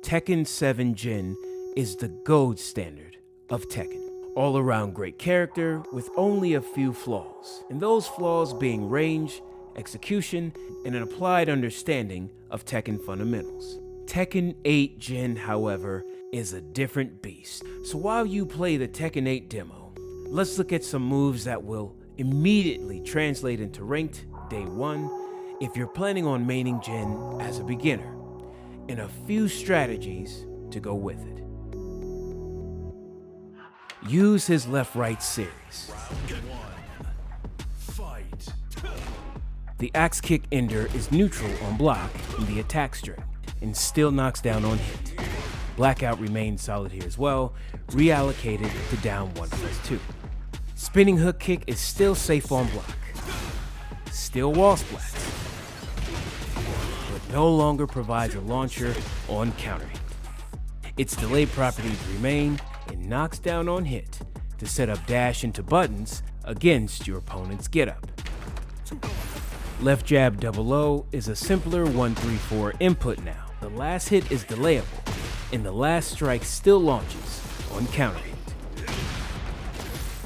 Tekken 7 Jin is the gold standard of Tekken. All around great character with only a few flaws, and those flaws being range, execution, and an applied understanding of Tekken fundamentals. Tekken 8 Jin, however, is a different beast. So while you play the Tekken 8 demo, let's look at some moves that will immediately translate into ranked day 1 if you're planning on maining Jin as a beginner, and a few strategies to go with it. Use his left-right series. The axe kick ender is neutral on block in the attack string and still knocks down on hit. Blackout remains solid here as well, reallocated to down 1+2. Spinning hook kick is still safe on block. Still wall splats, but no longer provides a launcher on counter hit. Its delay properties remain and knocks down on hit to set up dash into buttons against your opponent's getup. Left jab double O is a simpler 1-3-4 input now. The last hit is delayable, and the last strike still launches on counter hit.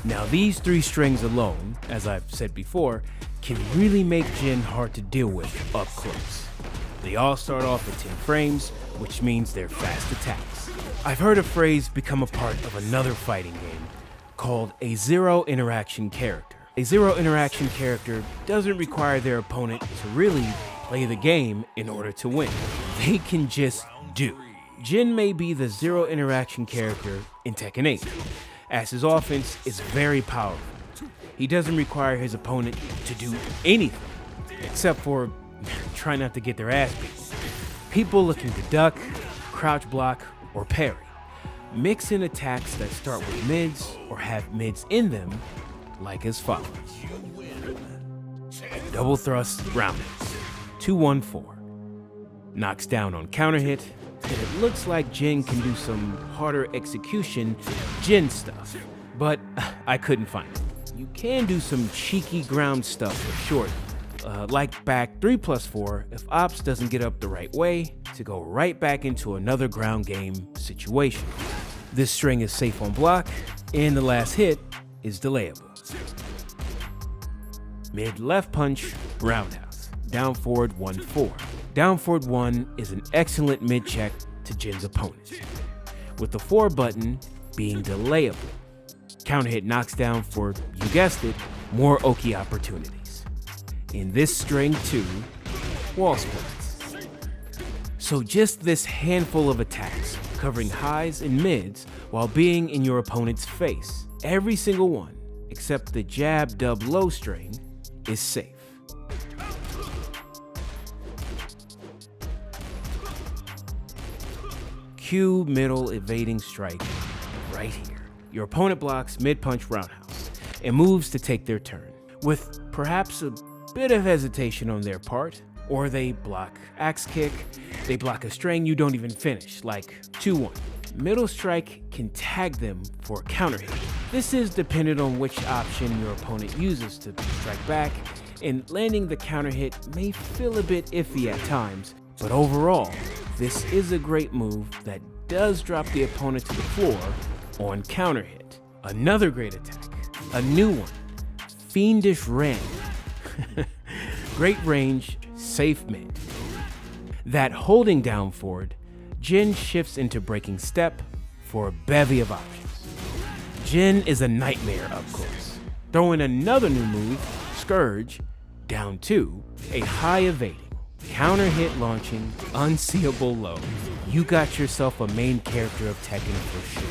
Now these 3 strings alone, as I've said before, can really make Jin hard to deal with up close. They all start off at 10 frames, which means they're fast attacks. I've heard a phrase become a part of another fighting game called a zero interaction character. A zero interaction character doesn't require their opponent to really play the game in order to win. They can just do. Jin may be the zero interaction character in Tekken 8, as his offense is very powerful. He doesn't require his opponent to do anything, except for try not to get their ass beat. People looking to duck, crouch block, or parry. Mix in attacks that start with mids or have mids in them, like as follows. Double thrust roundhouse, 2-1-4. Knocks down on counter hit, and it looks like Jin can do some harder execution Jin stuff, but I couldn't find it. You can do some cheeky ground stuff for short, like back 3+4 if ops doesn't get up the right way to go right back into another ground game situation. This string is safe on block, and the last hit is delayable. Mid left punch, roundhouse, down forward 1-4. Down forward 1 is an excellent mid check to Jin's opponent, with the 4 button being delayable. Counter hit knocks down for, you guessed it, more Oki opportunities. In this string too, wall splits. So just this handful of attacks, covering highs and mids while being in your opponent's face. Every single one, except the jab dub low string, is safe. Cue middle evading strike right here. Your opponent blocks mid-punch roundhouse and moves to take their turn, with perhaps a bit of hesitation on their part, or they block axe kick, they block a string you don't even finish, like 2-1. Middle strike can tag them for a counter hit. This is dependent on which option your opponent uses to strike back, and landing the counter hit may feel a bit iffy at times, but overall, this is a great move that does drop the opponent to the floor on counter hit. Another great attack, a new one, Fiendish Ram. Great range, safe mid. That holding down forward, Jin shifts into breaking step for a bevy of options. Jin is a nightmare up close. Throw in another new move, Scourge, down 2, a high evading, counter hit launching, unseeable low. You got yourself a main character of Tekken for sure.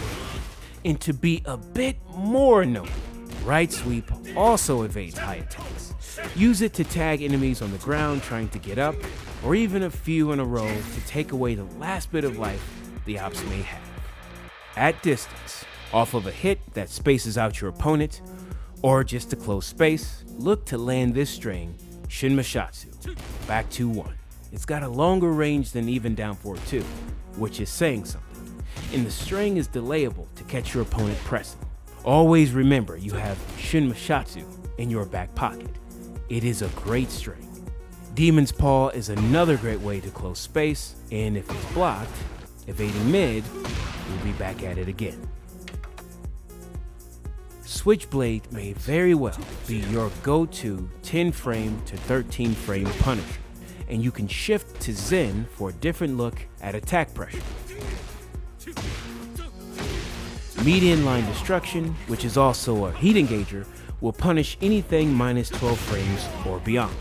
And to be a bit more notable, right sweep also evades high attacks. Use it to tag enemies on the ground trying to get up, or even a few in a row to take away the last bit of life the ops may have. At distance, off of a hit that spaces out your opponent, or just to close space, look to land this string, Shin Mashatsu, back 2-1. It's got a longer range than even down forward 2, which is saying something, and the string is delayable to catch your opponent pressing. Always remember you have Shin Mashatsu in your back pocket. It is a great string. Demon's Paw is another great way to close space, and if it's blocked, Evading mid, we'll be back at it again. Switchblade may very well be your go-to 10 frame to 13 frame Punisher, and you can shift to Zen for a different look at attack pressure. Median line destruction, which is also a heat engager, will punish anything minus 12 frames or beyond.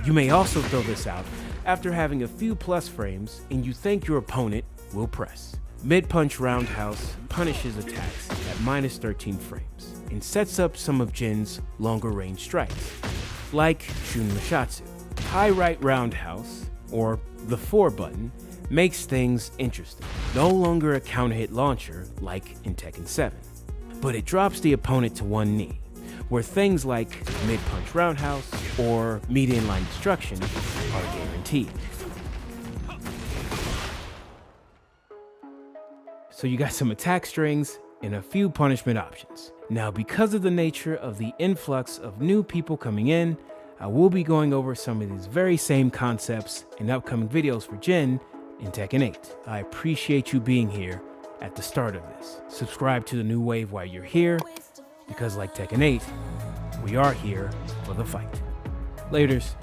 You may also throw this out after having a few plus frames and you think your opponent will press. Mid-punch roundhouse punishes attacks at minus 13 frames and sets up some of Jin's longer range strikes, like Shun Mushatsu. High right roundhouse, or the 4 button, makes things interesting. No longer a counter hit launcher like in Tekken 7, but it drops the opponent to one knee, where things like mid-punch roundhouse or median line destruction are guaranteed. So you got some attack strings and a few punishment options. Now, because of the nature of the influx of new people coming in, I will be going over some of these very same concepts in upcoming videos for Jin in Tekken 8. I appreciate you being here at the start of this. Subscribe to the new wave while you're here, because like Tekken 8, we are here for the fight. Laters.